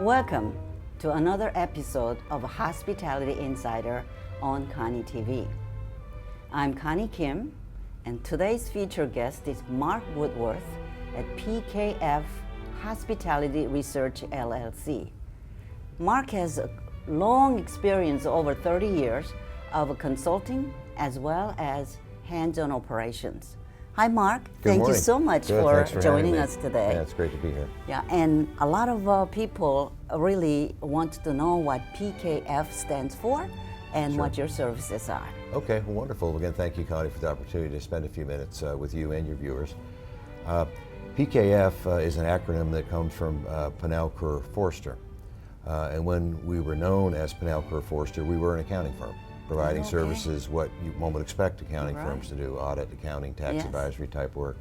Welcome to another episode of Hospitality Insider on Koni TV. I'm Connie Kim, and today's featured guest is Mark Woodworth at PKF Hospitality Research, LLC. Mark has a long experience, over 30 years, of consulting as well as hands-on operations. Hi, Mark. Thank you so much for joining us today. Yeah, it's great to be here. Yeah, and a lot of people really want to know what PKF stands for and what your services are. Okay, well, wonderful. Again, thank you, Connie, for the opportunity to spend a few minutes with you and your viewers. PKF is an acronym that comes from Penelker Forster. And when we were known as Penelker Forster, we were an accounting firm, providing services what one would expect accounting firms to do: audit, accounting, tax advisory type work.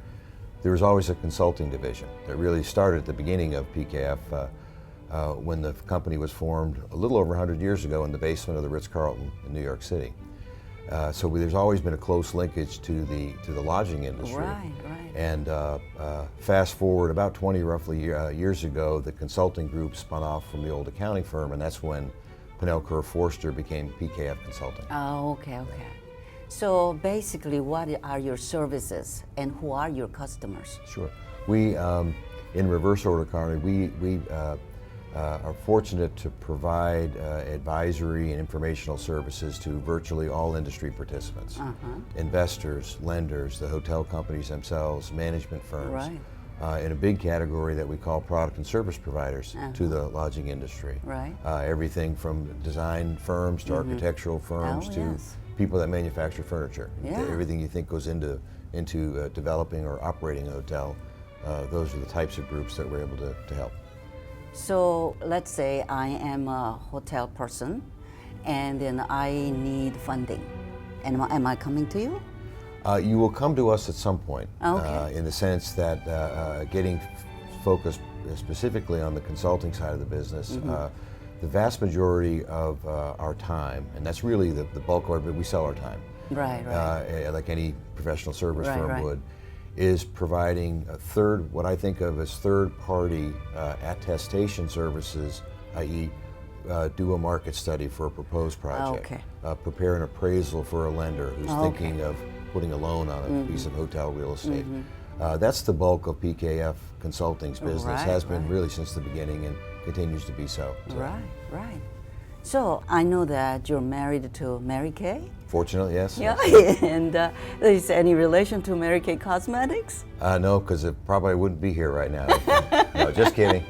There was always a consulting division that really started at the beginning of PKF when the company was formed a little over 100 years ago in the basement of the Ritz-Carlton in New York City. So there's always been a close linkage to the lodging industry. Right. And fast forward about 20 roughly years ago, the consulting group spun off from the old accounting firm, and that's when Penelker Forster became PKF Consulting. Oh, okay. So basically, what are your services and who are your customers? Sure. We, in reverse order, Connie, we are fortunate to provide advisory and informational services to virtually all industry participants. Investors, lenders, the hotel companies themselves, management firms. In a big category that we call product and service providers to the lodging industry. Everything from design firms to architectural firms to people that manufacture furniture. Everything you think goes into developing or operating a hotel, those are the types of groups that we're able to help. So let's say I am a hotel person and then I need funding. And am I coming to you? You will come to us at some point, in the sense that getting focused specifically on the consulting side of the business, the vast majority of our time, and that's really the bulk of it, we sell our time, like any professional service firm would, is providing what I think of as third-party attestation services, i.e. Do a market study for a proposed project, prepare an appraisal for a lender who's thinking of putting a loan on a piece of hotel real estate. That's the bulk of PKF Consulting's business, has been really since the beginning and continues to be so. Right. So I know that you're married to Mary Kay. Fortunately, yes. Yeah, and is any relation to Mary Kay Cosmetics? No, because it probably wouldn't be here right now. No, just kidding.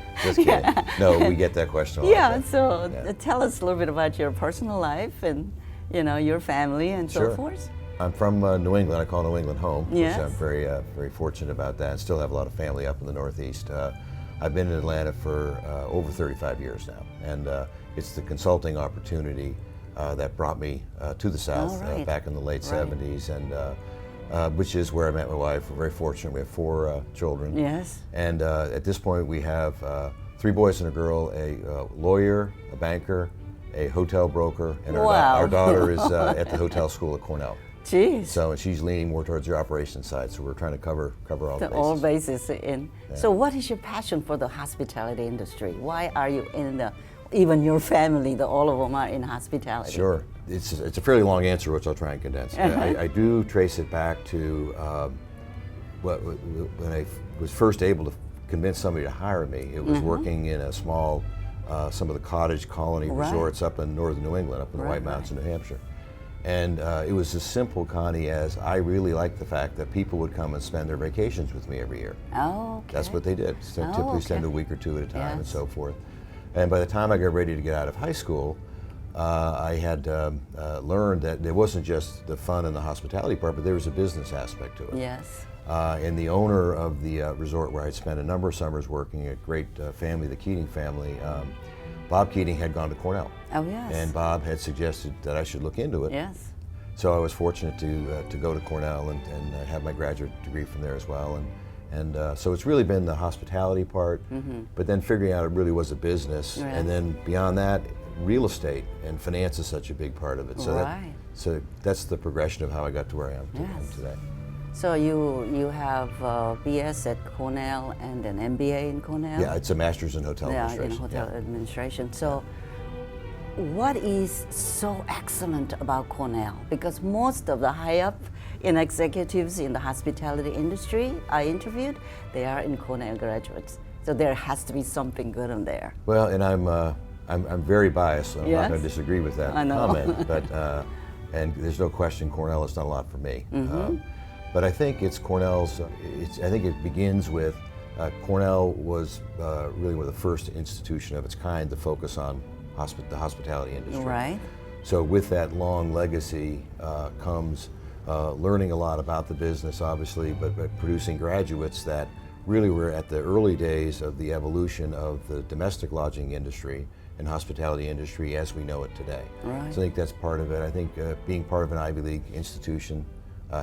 No, we get that question a lot. So tell us a little bit about your personal life and your family and so forth. I'm from New England. I call New England home. Yes. I'm very fortunate about that. I still have a lot of family up in the Northeast. I've been in Atlanta for over 35 years now, and it's the consulting opportunity that brought me to the South back in the late 70s, and which is where I met my wife. We're very fortunate. We have 4 children. Yes. And at this point, we have 3 boys and a girl: a lawyer, a banker, a hotel broker, and our daughter is at the hotel school at Cornell. Jeez. So she's leaning more towards the operations side. So we're trying to cover all the bases. All bases in. So what is your passion for the hospitality industry? Why are you in even your family, all of them are in hospitality? Sure. It's a fairly long answer, which I'll try and condense. I do trace it back to when I was first able to convince somebody to hire me. It was working in a small, some of the cottage colony resorts up in northern New England, up in the White Mountains in New Hampshire. And it was as simple, Connie, as I really liked the fact that people would come and spend their vacations with me every year. That's what they did. Typically spend a week or 2 at a time and so forth. And by the time I got ready to get out of high school, I had learned that there wasn't just the fun and the hospitality part, but there was a business aspect to it. Yes. And the owner of the resort where I'd spent a number of summers working, a great family, the Keating family, Bob Keating had gone to Cornell. And Bob had suggested that I should look into it. Yes. So I was fortunate to go to Cornell and have my graduate degree from there as well. And so it's really been the hospitality part, but then figuring out it really was a business. And then beyond that, real estate and finance is such a big part of it. So that's the progression of how I got to where I am today. So you have BS at Cornell and an MBA in Cornell? Yeah, it's a master's in hotel Yeah, administration. in hotel administration. So what is so excellent about Cornell? Because most of the high up in executives in the hospitality industry I interviewed, they are in Cornell graduates. So there has to be something good in there. Well, and I'm very biased, so I'm not going to disagree with that I know. comment. But and there's no question Cornell has done a lot for me. But I think it's Cornell's. I think it begins with Cornell was really one of the first institution of its kind to focus on the hospitality industry. Right. So with that long legacy comes learning a lot about the business, obviously, but producing graduates that really were at the early days of the evolution of the domestic lodging industry and hospitality industry as we know it today. Right. So I think that's part of it. I think being part of an Ivy League institution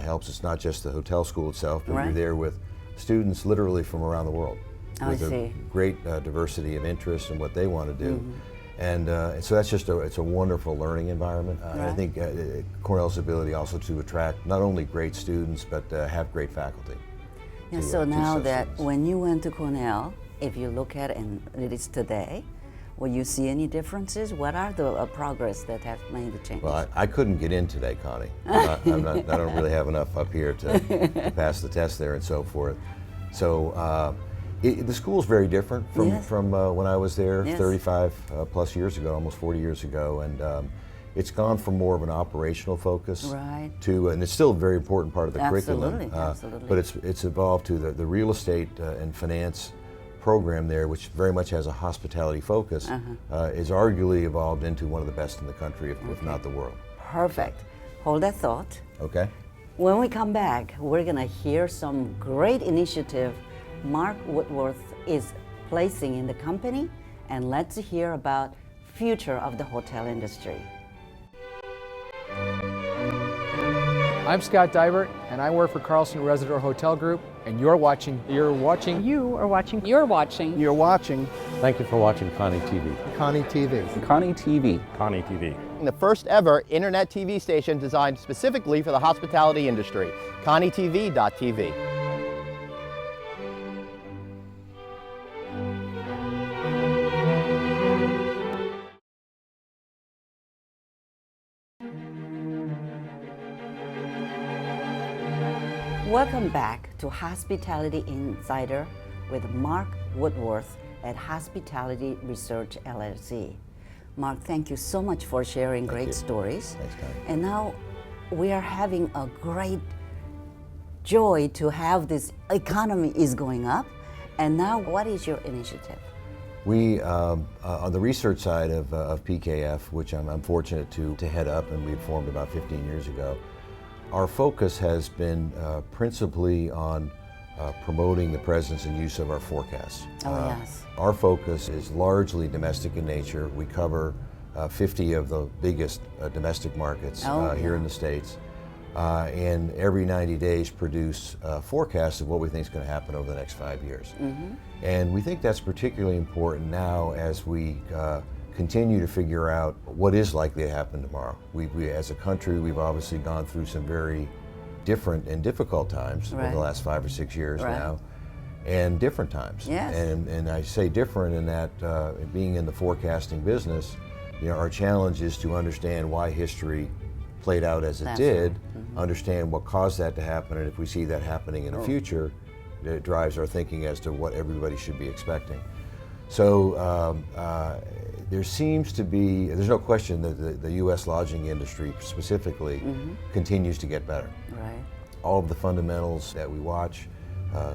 helps. It's not just the hotel school itself, but you're there with students literally from around the world. With a great diversity of interests and what they want to do. And so that's just it's a wonderful learning environment. I think Cornell's ability also to attract not only great students, but have great faculty. Yeah, so now that when you went to Cornell, if you look at it and it is today, will you see any differences? What are the progress that have made the change? Well, I couldn't get in today, Connie. I don't really have enough up here to pass the test there and so forth. So the school's very different from when I was there 35 plus years ago, almost 40 years ago, and it's gone from more of an operational focus to, and it's still a very important part of the curriculum, but it's evolved to the real estate and finance program there, which very much has a hospitality focus, is arguably evolved into one of the best in the country, if not the world. Perfect. Hold that thought. Okay. When we come back, we're going to hear some great initiative Mark Woodworth is placing in the company, and let's hear about future of the hotel industry. I'm Scott Divert, and I work for Carlson Residential Hotel Group, and you're watching. You are watching. Thank you for watching Koni TV. Koni TV. Koni TV. Koni TV. The first ever internet TV station designed specifically for the hospitality industry. KoniTV.tv. Welcome back to Hospitality Insider with Mark Woodworth at Hospitality Research LLC. Mark, thank you so much for sharing great stories. Thanks, Connie. And now we are having a great joy to have this economy is going up. And now what is your initiative? We, on the research side of PKF, which I'm fortunate to head up, and we formed about 15 years ago, our focus has been principally on promoting the presence and use of our forecasts. Yes. Our focus is largely domestic in nature. We cover 50 of the biggest domestic markets here in the States, and every 90 days produce forecasts of what we think is going to happen over the next 5 years. And we think that's particularly important now as we continue to figure out what is likely to happen tomorrow. We as a country, we've obviously gone through some very different and difficult times over the last 5 or 6 years now, and different times. Yes. And I say different in that being in the forecasting business, you know, our challenge is to understand why history played out as it did, understand what caused that to happen, and if we see that happening in the future, it drives our thinking as to what everybody should be expecting. So there seems to be, there's no question that the U.S. lodging industry specifically continues to get better. Right. All of the fundamentals that we watch,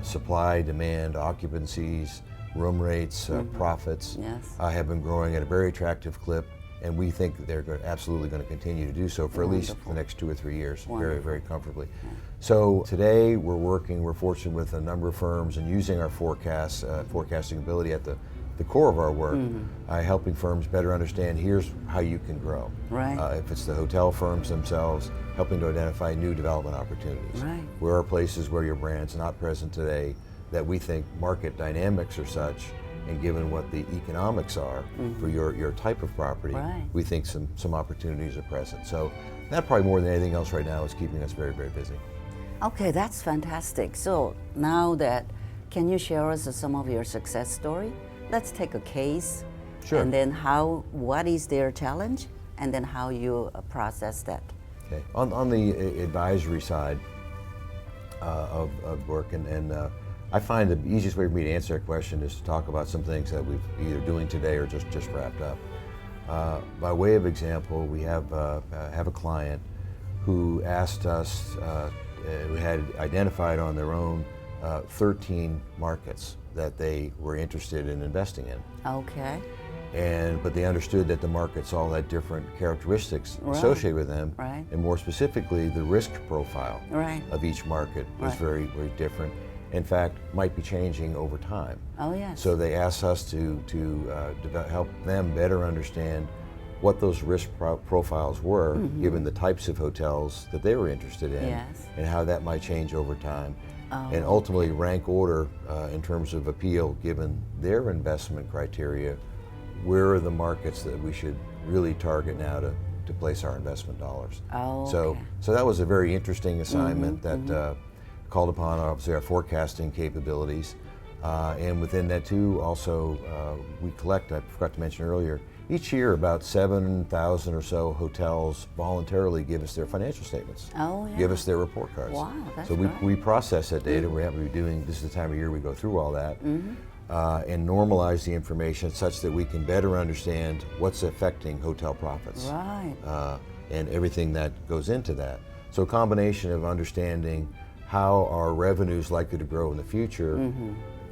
supply, demand, occupancies, room rates, profits, have been growing at a very attractive clip, and we think that they're absolutely going to continue to do so for at least the next 2 or 3 years, very, very comfortably. So today we're fortunate with a number of firms and using our forecasts, forecasting ability at the core of our work, helping firms better understand here's how you can grow. Right. If it's the hotel firms themselves, helping to identify new development opportunities. Right. Where are places where your brand's not present today that we think market dynamics are such, and given what the economics are for your type of property, we think some opportunities are present. So that probably more than anything else right now is keeping us very, very busy. Okay, that's fantastic. So now that, can you share us some of your success story? Let's take a case. Sure. And then what is their challenge, and then how you process that. Okay. On the advisory side of work, and I find the easiest way for me to answer that question is to talk about some things that we've either doing today or just wrapped up. By way of example, we have a client who asked us, who had identified on their own 13 markets that they were interested in investing in. Okay. But they understood that the markets all had different characteristics associated with them, and more specifically, the risk profile of each market was very, very different. In fact, might be changing over time. Oh yes. So they asked us to help them better understand what those risk profiles were, given the types of hotels that they were interested in, and how that might change over time. And ultimately rank order in terms of appeal, given their investment criteria, where are the markets that we should really target now to place our investment dollars. So that was a very interesting assignment that called upon obviously our forecasting capabilities. And within that too, also we collect, I forgot to mention earlier, each year about 7,000 or so hotels voluntarily give us their financial statements, give us their report cards. Wow, that's so great. we process that data. We happen to be doing, this is the time of year we go through all that, and normalize the information such that we can better understand what's affecting hotel profits. And everything that goes into that. So a combination of understanding how are revenues likely to grow in the future,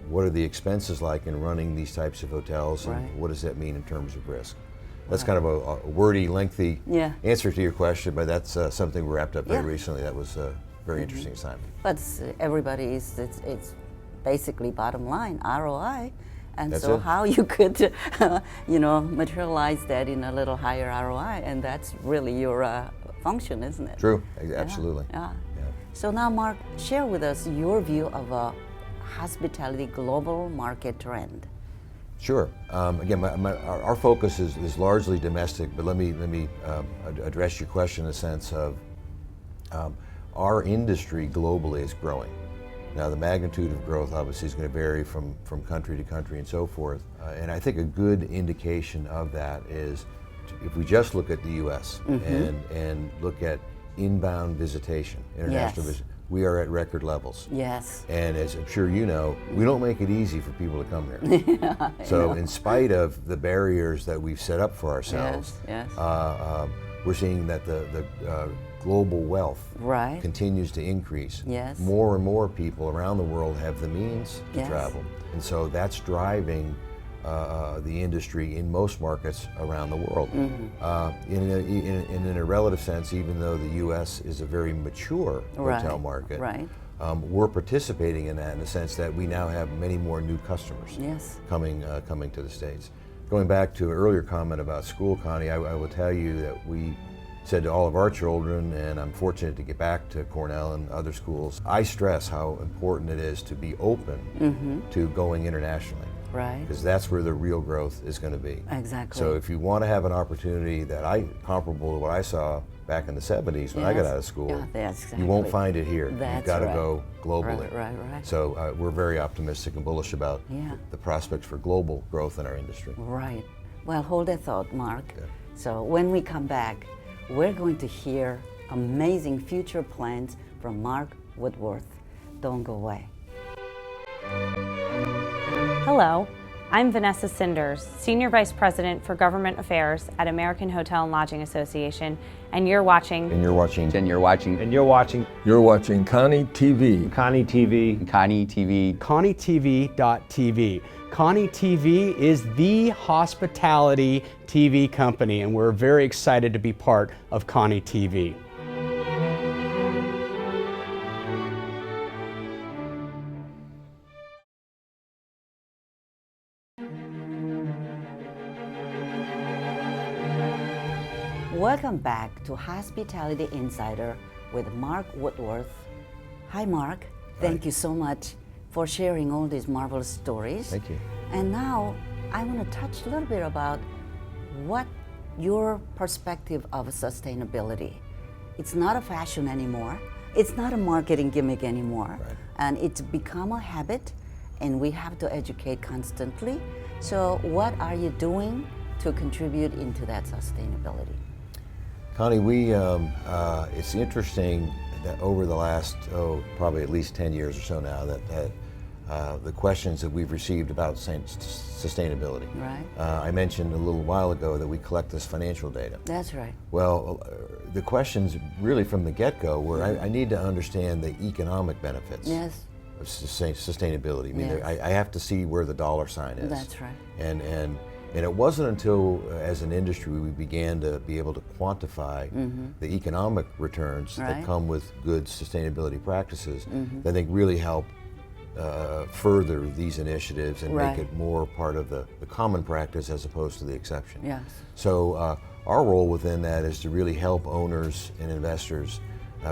what are the expenses like in running these types of hotels, and what does that mean in terms of risk? That's kind of a wordy, lengthy answer to your question, but that's something we wrapped up very recently. That was a very interesting assignment. But everybody it's basically bottom line, ROI. And that's so it. how you could, materialize that in a little higher ROI, and that's really your function, isn't it? True, absolutely. So now, Mark, share with us your view of a hospitality global market trend. Sure. Again, our focus is largely domestic, but let me address your question in the sense of our industry globally is growing. Now, the magnitude of growth obviously is going to vary from country to country and so forth. And I think a good indication of that is if we just look at the U.S. and look at inbound visitation, international visitation, we are at record levels. And as I'm sure you know, we don't make it easy for people to come here. So in spite of the barriers that we've set up for ourselves, we're seeing that the global wealth continues to increase. More and more people around the world have the means to travel. And so that's driving the industry in most markets around the world. In a relative sense, even though the U.S. is a very mature hotel market, we're participating in that in the sense that we now have many more new customers coming to the States. Going back to an earlier comment about school, Connie, I will tell you that we said to all of our children, and I'm fortunate to get back to Cornell and other schools, I stress how important it is to be open to going internationally. Because that's where the real growth is going to be. So if you want to have an opportunity comparable to what I saw back in the 70s when I got out of school, you wonon't find it here. You've got to go globally. So we're very optimistic and bullish about the prospects for global growth in our industry. Well, hold that thought, Mark. So when we come back, we're going to hear amazing future plans from Mark Woodworth. Don't go away. Hello, I'm Vanessa Cinders, Senior Vice President for Government Affairs at American Hotel and Lodging Association, and you're watching. And you're watching. And you're watching. And you're watching. You're watching Koni TV. Koni TV. Koni TV. KoniTV.tv. Koni TV is the hospitality TV company, and we're very excited to be part of Koni TV. Welcome back to Hospitality Insider with Mark Woodworth. Hi, Mark. Thank you so much for sharing all these marvelous stories. Thank you. And now I want to touch a little bit about what your perspective of sustainability. It's not a fashion anymore. it's not a marketing gimmick anymore. Right. And it's become a habit, and we have to educate constantly. So what are you doing to contribute into that sustainability? Connie, it's interesting that over the last, probably at least 10 years or so now, that the questions that we've received about sustainability. Right. I mentioned a little while ago that we collect this financial data. That's right. Well, the questions really from the get-go were, I need to understand the economic benefits Yes. of sustainability. I mean, Yes. I have to see where the dollar sign is. That's right. And it wasn't until, as an industry, we began to be able to quantify the economic returns Right. that come with good sustainability practices that I think really help further these initiatives and Right. make it more part of the common practice as opposed to the exception. Yes. So our role within that is to really help owners and investors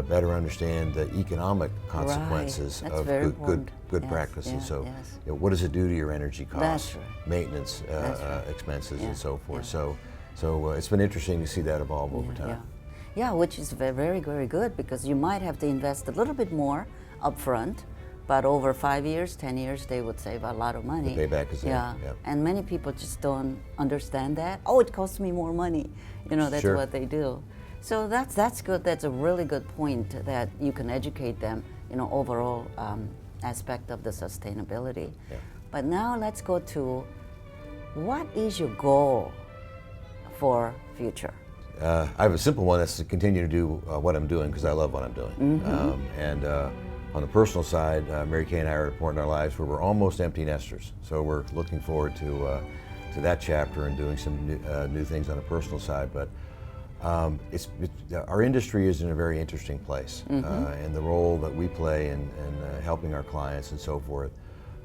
better understand the economic consequences That's of very good important. good Yes, practices. yeah, So, yes. what does it do to your energy costs, That's right. maintenance That's right. expenses, Yeah, and so forth? yeah. So it's been interesting to see that evolve over time. Yeah, which is very, very good, because you might have to invest a little bit more upfront, but over 5 years, 10 years, they would save a lot of money. The payback is there, Yeah, yeah. and many people just don't understand that. Oh, it costs me more money. You know, that's Sure. what they do. So that's good. That's a really good point, that you can educate them, overall aspect of the sustainability. Yeah. But now let's go to, what is your goal for future? I have a simple one, that's to continue to do what I'm doing because I love what I'm doing. And on the personal side, Mary Kay and I are at a point in our lives where we're almost empty nesters. So we're looking forward to that chapter and doing some new things on the personal side. But our industry is in a very interesting place, and the role that we play in helping our clients and so forth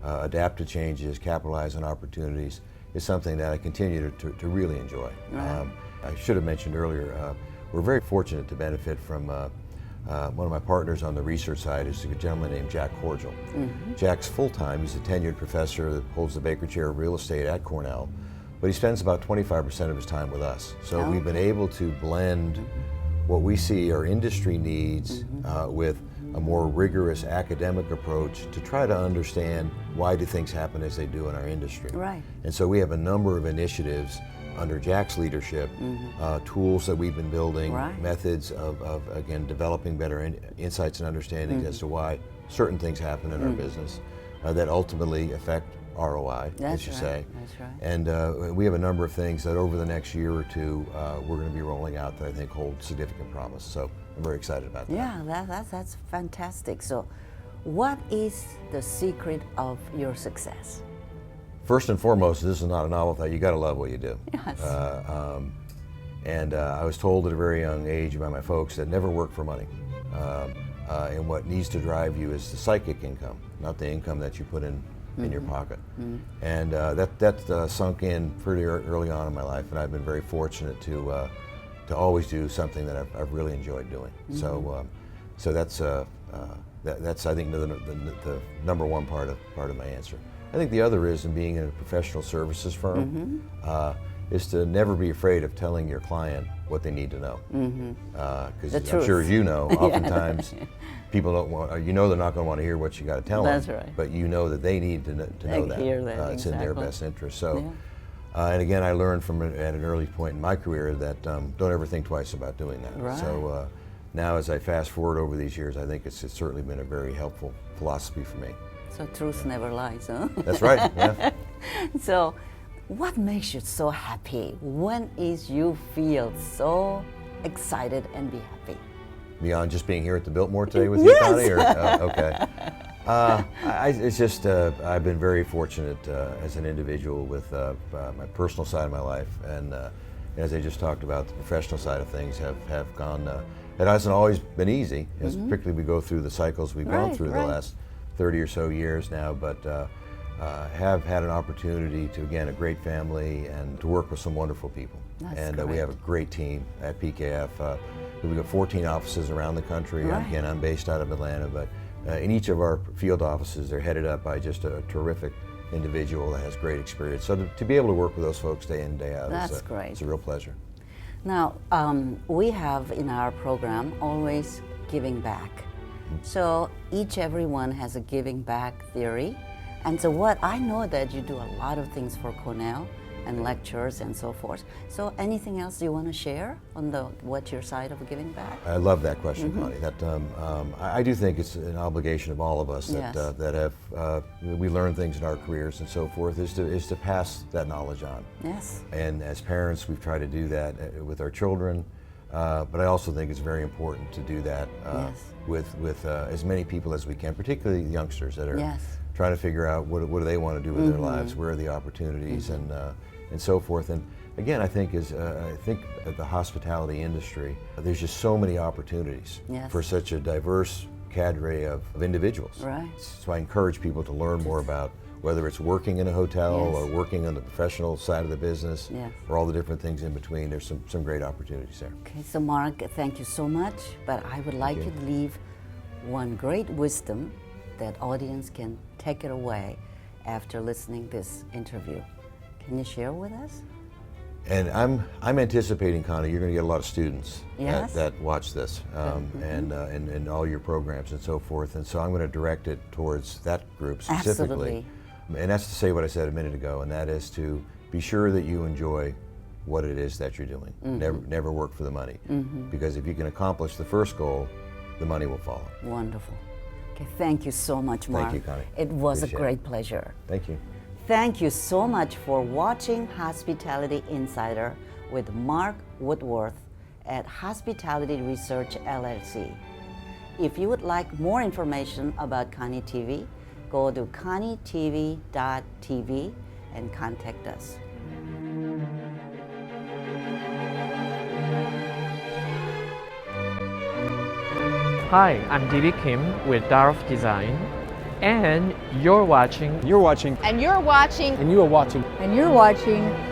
adapt to changes, capitalize on opportunities, is something that I continue to really enjoy. Right. I should have mentioned earlier, we're very fortunate to benefit from one of my partners on the research side is a gentleman named Jack Cordial. Jack's full-time, he's a tenured professor that holds the Baker Chair of Real Estate at Cornell, but he spends about 25% of his time with us. So we've been able to blend what we see our industry needs with a more rigorous academic approach to try to understand why do things happen as they do in our industry. Right. And so we have a number of initiatives under Jack's leadership, tools that we've been building, Right. methods of again, developing better insights and understandings as to why certain things happen in our business that ultimately affect ROI, That's as you right. say. That's right. And we have a number of things that over the next year or two we're going to be rolling out that I think hold significant promise. So I'm very excited about that. Yeah, that's fantastic. So, what is the secret of your success? First and foremost, this is not a novel thought. You got to love what you do. Yes. And I was told at a very young age by my folks that never work for money. And what needs to drive you is the psychic income, not the income that you put in your pocket. And that sunk in pretty early on in my life, and I've been very fortunate to always do something that I've really enjoyed doing. So that's I think the number one part of my answer. I think the other is, in being in a professional services firm, is to never be afraid of telling your client what they need to know. Because I'm sure, as you know, oftentimes people don't want, they're not going to want to hear what you got to tell That's them. right. But you know that they need to know that. Hear that, It's in their exactly. best interest. So, and again, I learned at an early point in my career that don't ever think twice about doing that. Right. So now, as I fast forward over these years, I think it's certainly been a very helpful philosophy for me. So truth never lies, huh? That's right. Yeah. So, what makes you so happy? When is you feel so excited and be happy? Beyond just being here at the Biltmore today with you, Yes. Connie? Or, okay. It's just I've been very fortunate as an individual with my personal side of my life, and as I just talked about, the professional side of things have gone. It hasn't always been easy, as particularly we go through the cycles we've gone through the last 30 or so years now, but have had an opportunity to, again, a great family and to work with some wonderful people. That's We have a great team at PKF. We've got 14 offices around the country. Right. Again, I'm based out of Atlanta, but in each of our field offices, they're headed up by just a terrific individual that has great experience. So to be able to work with those folks day in, day out That's great. It's a real pleasure. Now, we have in our program always giving back. So everyone has a giving back theory. And so what I know that you do a lot of things for Cornell and lectures and so forth. So anything else you want to share on what's your side of giving back? I love that question, Connie. That I do think it's an obligation of all of us that Yes. that have we learn things in our careers and so forth is to pass that knowledge on. Yes. And as parents, we've tried to do that with our children. But I also think it's very important to do that Yes. with as many people as we can, particularly youngsters that are Yes. trying to figure out what do they want to do with their lives, where are the opportunities, and so forth. And again, I think at the hospitality industry, there's just so many opportunities Yes. for such a diverse cadre of individuals. Right. So I encourage people to learn more about whether it's working in a hotel Yes. or working on the professional side of the business, Yes. or all the different things in between. There's some great opportunities there. Okay, so Mark, thank you so much. But I would like you to leave one great wisdom that audience can take it away after listening this interview. Can you share with us? And I'm anticipating, Connie, you're going to get a lot of students Yes. that watch this and all your programs and so forth. And so I'm going to direct it towards that group specifically. Absolutely. And that's to say what I said a minute ago, and that is to be sure that you enjoy what it is that you're doing. Never work for the money. Because if you can accomplish the first goal, the money will follow. Wonderful. Okay, thank you so much, Mark. Thank you, Connie. It was Appreciate a great pleasure. Thank you. Thank you so much for watching Hospitality Insider with Mark Woodworth at Hospitality Research LLC. If you would like more information about Koni TV, go to konitv.tv and contact us. Hi, I'm David Kim with derive Design, and you're watching. And you're watching. And you are watching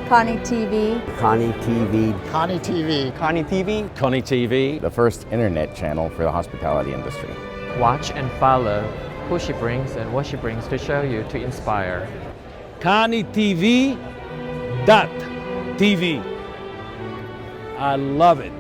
Koni TV. Koni TV. Koni TV. Koni TV. Koni TV. The first internet channel for the hospitality industry. Watch and follow who she brings and what she brings to show you, to inspire. KoniTV.tv. I love it.